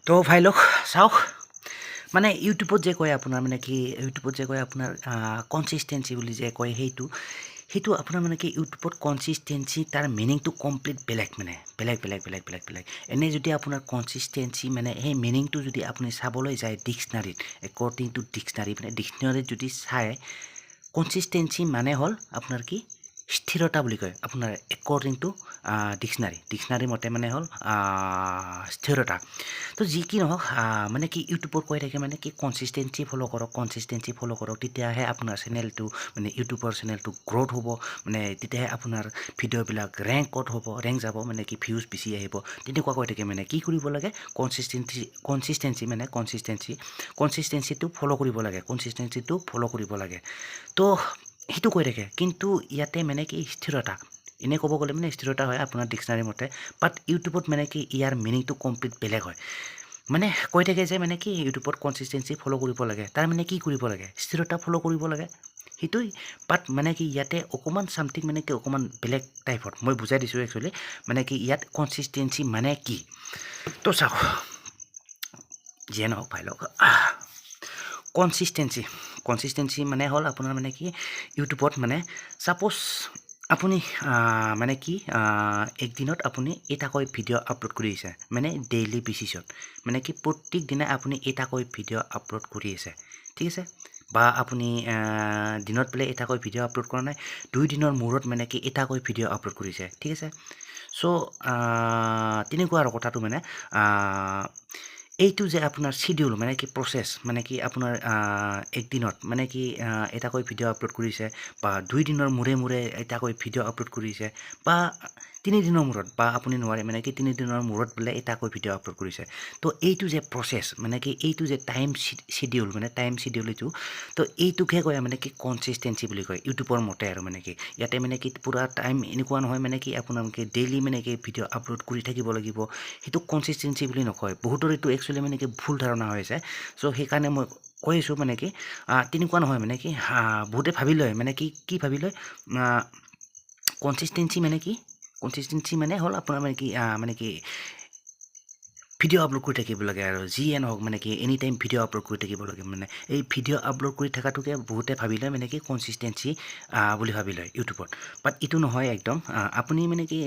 তো ভাই লোক চাওক মানে ইউটিউবত যে কয় আপোনাৰ মানে কি ইউটিউবত যে কয় আপোনাৰ কনচিষ্টেঞ্চি বুলি যে কয় সেইটো আপোনাৰ মানে কি ইউটিউবত কনচিষ্টেঞ্চি তাৰ মিনিংটো কমপ্লিট বেলেগ মানে বেলেগ এনে যদি আপোনাৰ কনচিষ্টেঞ্চি মানে সেই মিনিংটো যদি আপুনি চাবলৈ যায় ডিক্সনাৰীত একৰ্ডিং টু ডিক্সনাৰী মানে ডিক্সনাৰীত যদি চায় কনচিষ্টেঞ্চি মানে হ'ল আপোনাৰ কি স্থিৰতা বুলি কয় আপোনাৰ একৰ্ডিং টু ডিক্সনাৰী মতে মানে হ'ল স্থিৰতা তো যি কি নহওক মানে কি ইউটিউবত কৈ থাকে মানে কি কনচিষ্টেঞ্চি ফ'ল' কৰক তেতিয়াহে আপোনাৰ চেনেলটো মানে ইউটিউবৰ চেনেলটো গ্ৰ'থ হ'ব মানে তেতিয়াহে আপোনাৰ ভিডিঅ'বিলাক ৰেংক যাব মানে কি ভিউজ বেছি আহিব তেনেকুৱা কৈ থাকে মানে কি কৰিব লাগে কনচিষ্টেঞ্চিটো ফ'ল' কৰিব লাগে তো সেইটো কৈ থাকে কিন্তু ইয়াতে মানে কি স্থিৰতা এনে ক'ব গ'লে মানে স্থিৰতা হয় আপোনাৰ ডিক্সনাৰী মতে বাট ইউটিউবত মানে কি ইয়াৰ মিনিংটো কমপ্লিট বেলেগ হয় মানে কৈ থাকে যে মানে কি ইউটিউবত কনচিষ্টেঞ্চি ফ'ল' কৰিব লাগে তাৰ মানে কি কৰিব লাগে স্থিৰতা ফ'ল' কৰিব লাগে সেইটোৱে বাট মানে কি ইয়াতে অকণমান চামথিং মানে কি অকণমান বেলেগ টাইপত মই বুজাই দিছোঁ একচুৱেলি মানে কি ইয়াত কনচিষ্টেঞ্চি মানে কি তো চাওক যিয়ে নহওক ভাই লওক কনচিষ্টেঞ্চি মানে হ'ল আপোনাৰ মানে কি ইউটিউবত মানে ছাপ'জ আপুনি মানে কি একদিনত আপুনি এটাকৈ ভিডিঅ' আপলোড কৰি আছে মানে ডেইলি বেচিছত মানে কি প্ৰত্যেক দিনাই আপুনি এটাকৈ ভিডিঅ' আপলোড কৰি আছে ঠিক আছে বা আপুনি দিনত বোলে এটাকৈ ভিডিঅ' আপলোড কৰা নাই 2 দিনৰ মূৰত মানে কি এটাকৈ ভিডিঅ' আপলোড কৰিছে ঠিক আছে চ' তেনেকুৱা আৰু কথাটো মানে এইটো যে আপোনাৰ চিডিউল মানে কি প্ৰচেছ মানে কি আপোনাৰ একদিনত মানে কি এটাকৈ ভিডিঅ' আপলোড কৰিছে বা 2 দিনৰ মূৰে এটাকৈ ভিডিঅ' আপলোড কৰিছে বা 3 দিনৰ মূৰত বা আপুনি নোৱাৰে মানে কি 3 দিনৰ মূৰত বোলে এটাকৈ ভিডিঅ' আপলোড কৰিছে তো এইটো যে প্ৰচেছ মানে কি এইটো যে টাইম চিডিউল এইটো তো এইটোকহে কয় মানে কি কনচিষ্টেঞ্চি বুলি কয় ইউটিউবৰ মতে আৰু মানে কি ইয়াতে মানে কি পূৰা টাইম এনেকুৱা নহয় মানে কি আপোনালোকে ডেইলি মানে কি ভিডিঅ' আপলোড কৰি থাকিব লাগিব সেইটো কনচিষ্টেঞ্চি বুলি নকয় বহুতৰ এইটো একচুৱেলি মানে কি ভুল ধাৰণা হৈ যায় চ' সেইকাৰণে মই কৈ আছোঁ মানে কি তেনেকুৱা নহয় মানে কি বহুতে ভাবি লয় মানে কি ভাবি লয় কনচিষ্টেঞ্চি মানে হ'ল আপোনাৰ মানে কি ভিডিঅ' আপলোড কৰি থাকিব লাগে আৰু যিয়ে নহওক মানে কি এনি টাইম ভিডিঅ' আপলোড কৰি থাকিব লাগে মানে এই ভিডিঅ' আপলোড কৰি থকাটোকে বহুতে ভাবি লয় মানে কি কনচিষ্টেঞ্চি বুলি ভাবি লয় ইউটিউবত বাট এইটো নহয় একদম আপুনি মানে কি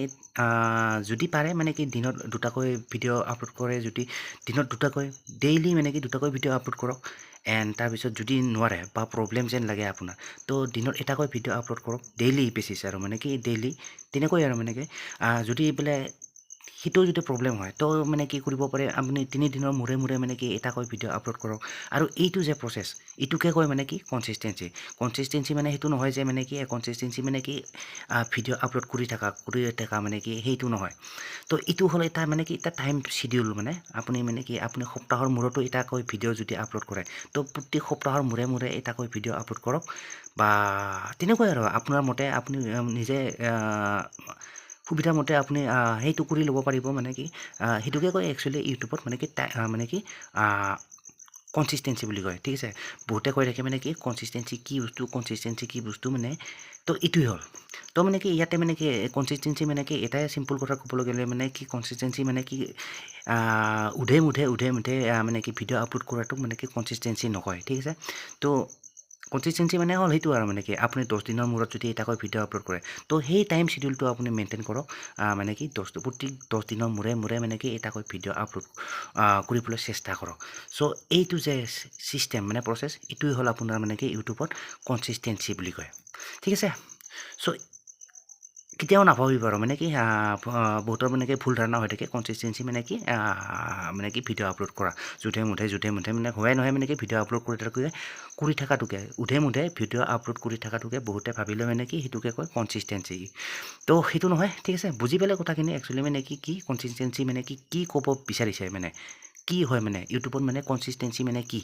যদি পাৰে মানে কি দিনত দুটাকৈ ভিডিঅ' আপলোড কৰে যদি দিনত দুটাকৈ ডেইলি মানে কি দুটাকৈ ভিডিঅ' আপলোড কৰক এণ্ড তাৰপিছত যদি নোৱাৰে বা প্ৰব্লেম যেন লাগে আপোনাৰ তো দিনত এটাকৈ ভিডিঅ' আপলোড কৰক ডেইলি বেচিছ আৰু মানে কি ডেইলি তেনেকৈ আৰু মানে কি যদি বোলে সেইটো যদি প্ৰব্লেম হয় তো মানে কি কৰিব পাৰে আপুনি 3 দিনৰ মূৰে মানে কি এটাকৈ ভিডিঅ' আপলোড কৰক আৰু এইটো যে প্ৰচেছ এইটোকে কয় মানে কি কনচিষ্টেঞ্চি মানে সেইটো নহয় যে মানে কি কনচিষ্টেঞ্চি মানে কি ভিডিঅ' আপলোড কৰি থকা মানে কি সেইটো নহয় তো এইটো হ'ল এটা মানে কি এটা টাইম চিডিউল মানে আপুনি মানে কি আপুনি সপ্তাহৰ মূৰতো এটাকৈ ভিডিঅ' যদি আপলোড কৰে তো প্ৰত্যেক সপ্তাহৰ মূৰে এটাকৈ ভিডিঅ' আপলোড কৰক বা তেনেকুৱাই আৰু আপোনাৰ মতে আপুনি নিজে সুবিধা মতে আপুনি সেইটো কৰি ল'ব পাৰিব মানে কি সেইটোকে কয় একচুৱেলি ইউটিউবত মানে কি কনচিষ্টেঞ্চি বুলি কয় ঠিক আছে বহুতে কৈ থাকে মানে কি কনচিষ্টেঞ্চি কি বস্তু মানে তো এইটোৱে হ'ল তো মানে কি ইয়াতে মানে কি কনচিষ্টেঞ্চি মানে কি এটাই চিম্পল কথা ক'বলৈ গ'লে মানে কি কনচিষ্টেঞ্চি মানে কি উধে মুধে মানে কি ভিডিঅ' আপলোড কৰাটোক মানে কি কনচিষ্টেঞ্চি নকয় ঠিক আছে তো কনচিষ্টেঞ্চি মানে হ'ল সেইটো আৰু মানে কি আপুনি 10 দিনৰ মূৰত যদি এটাকৈ ভিডিঅ' আপলোড কৰে তো সেই টাইম চিডিউলটো আপুনি মেইনটেইন কৰক মানে কি প্ৰত্যেক 10 দিনৰ মূৰে মানে কি এটাকৈ ভিডিঅ' আপলোড কৰিবলৈ চেষ্টা কৰক চ' এইটো যে ছিষ্টেম মানে প্ৰচেছ এইটোৱে হ'ল আপোনাৰ মানে কি ইউটিউবত কনচিষ্টেঞ্চি বুলি কয় ঠিক আছে চ' কেতিয়াও নাভাবিব আৰু মানে কি বহুতৰ মানে কি ভুল ধাৰণা হৈ থাকে কনচিষ্টেঞ্চি মানে কি ভিডিঅ' আপলোড কৰা যধে মধে মানে হোৱাই নহয় মানে কি ভিডিঅ' আপলোড কৰি থকাটোকে ভিডিঅ' আপলোড কৰি থকাটোকে বহুতে ভাবিলে মানে কি সেইটোকে কয় কনচিষ্টেঞ্চি তো সেইটো নহয় ঠিক আছে বুজি পালে কথাখিনি একচুৱেলি মানে কি কনচিষ্টেঞ্চি মানে কি ক'ব বিচাৰিছে মানে কি হয় মানে ইউটিউবত মানে কনচিষ্টেঞ্চি মানে কি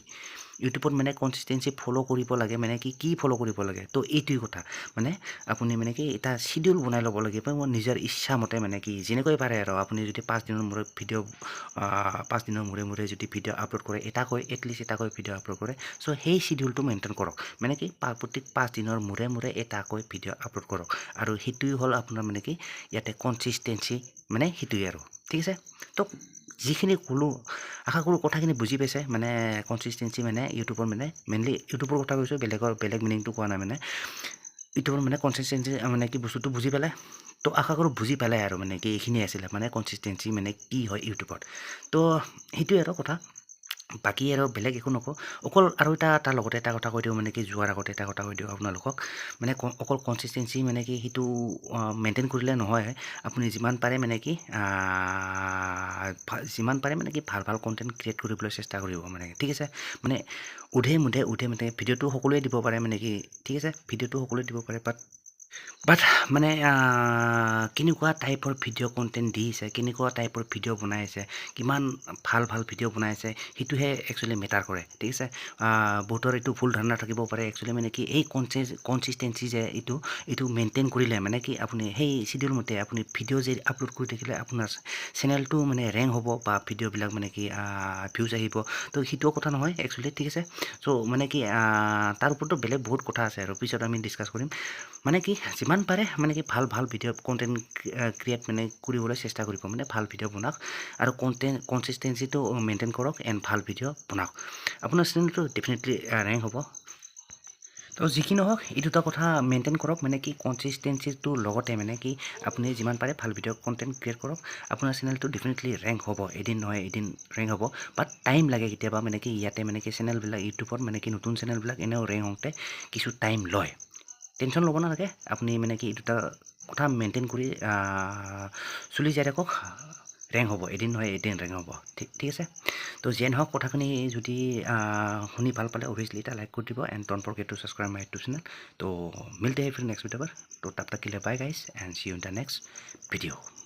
ইউটিউবত মানে কনচিষ্টেঞ্চি ফ'ল' কৰিব লাগে মানে কি ফ'ল' কৰিব লাগে তো এইটোৱে কথা মানে আপুনি মানে কি এটা চিডিউল বনাই ল'ব লাগিব মোৰ নিজৰ ইচ্ছা মতে মানে কি যেনেকৈ পাৰে আৰু আপুনি যদি 5 দিনৰ মূৰত 5 দিনৰ মূৰে যদি ভিডিঅ' আপলোড কৰে এটলিষ্ট এটাকৈ ভিডিঅ' আপলোড কৰে চ' সেই চিডিউলটো মেইনটেইন কৰক মানে কি প্ৰত্যেক 5 দিনৰ মূৰে এটাকৈ ভিডিঅ' আপলোড কৰক আৰু সেইটোৱে হ'ল আপোনাৰ মানে কি ইয়াতে কনচিষ্টেঞ্চি মানে সেইটোৱে আৰু ঠিক আছে তো যিখিনি ক'লোঁ আশা কৰোঁ কথাখিনি বুজি পাইছে মানে কনচিষ্টেঞ্চি মানে ইউটিউবৰ মানে মেইনলি ইউটিউবৰ কথা কৈছোঁ বেলেগ মিনিংটো কোৱা নাই মানে ইউটিউবৰ মানে কনচিষ্টেঞ্চি মানে কি বস্তুটো বুজি পালে তো আশা কৰোঁ বুজি পালে আৰু মানে কি এইখিনি আছিলে মানে কনচিষ্টেঞ্চি মানে কি হয় ইউটিউবত তো সেইটোৱে আৰু কথা বাকী আৰু বেলেগ একো নকওঁ অকল আৰু তাৰ লগতে এটা কথা কৈ দিওঁ মানে কি যোৱাৰ আগতে এটা কথা কৈ দিওঁ আপোনালোকক মানে অকল কনচিষ্টেঞ্চি মানে কি সেইটো মেইনটেইন কৰিলে নহয় আপুনি যিমান পাৰে মানে কি যিমান পাৰে মানে কি ভাল কণ্টেণ্ট ক্ৰিয়েট কৰিবলৈ চেষ্টা কৰিব মানে ঠিক আছে মানে উধে মানে ভিডিঅ'টো সকলোৱে দিব পাৰে মানে কি ঠিক আছে ভিডিঅ'টো সকলোৱে দিব পাৰে বাট মানে কেনেকুৱা টাইপৰ ভিডিঅ' কণ্টেণ্ট দিছে কেনেকুৱা টাইপৰ ভিডিঅ' বনাইছে কিমান ভাল ভিডিঅ' বনাইছে সেইটোহে একচুৱেলি মেটাৰ কৰে ঠিক আছে বহুতৰ এইটো ভুল ধাৰণা থাকিব পাৰে একচুৱেলি মানে কি এই কনচিষ্টেঞ্চি যে এইটো মেইনটেইন কৰিলে মানে কি আপুনি সেই চিডিউল মতে আপুনি ভিডিঅ' যে আপলোড কৰি থাকিলে আপোনাৰ চেনেলটো মানে ৰেংক হ'ব বা ভিডিঅ'বিলাক মানে কি ভিউজ আহিব তো সেইটোও কথা নহয় একচুৱেলি ঠিক আছে চ' মানে কি তাৰ ওপৰতো বেলেগ বহুত কথা আছে আৰু পিছত আমি ডিছকাছ কৰিম মানে কি যিমান পাৰে মানে কি ভাল ভিডিঅ' কণ্টেণ্ট ক্ৰিয়েট মানে কৰিবলৈ চেষ্টা কৰিব মানে ভাল ভিডিঅ' বনাওক আৰু কনচিষ্টেঞ্চিটো মেইনটেইন কৰক এণ্ড ভাল ভিডিঅ' বনাওক আপোনাৰ চেনেলটো ডেফিনেটলি ৰেংক হ'ব তো যিকি নহওক এই দুটা কথা মেইনটেইন কৰক মানে কি কনচিষ্টেঞ্চিটোৰ লগতে মানে কি আপুনি যিমান পাৰে ভাল ভিডিঅ' কণ্টেণ্ট ক্ৰিয়েট কৰক আপোনাৰ চেনেলটো ডেফিনেটলি ৰেংক হ'ব এদিন নহয় এদিন ৰেংক হ'ব বাট টাইম লাগে কেতিয়াবা মানে কি ইয়াতে মানে কি চেনেলবিলাক ইউটিউবত মানে কি নতুন চেনেলবিলাক এনেও ৰেংক হওঁতে কিছু টাইম লয় টেনশ্যন ল'ব নালাগে আপুনি মানে কি এই দুটা কথা মেইনটেইন কৰি চলি যাই থাকক ৰেংক হ'ব এদিন নহয় এদিন ৰেংক হ'ব ঠিক আছে তো যিয়ে নহওক কথাখিনি যদি শুনি ভাল পালে অভিয়াছলি এটা লাইক কৰি দিব and don't forget two subscribe my YouTube channel তো মিলতে हैं फिर नेक्स्ट वीडियो पर तो तब तक के लिए bye guys and see you in the next video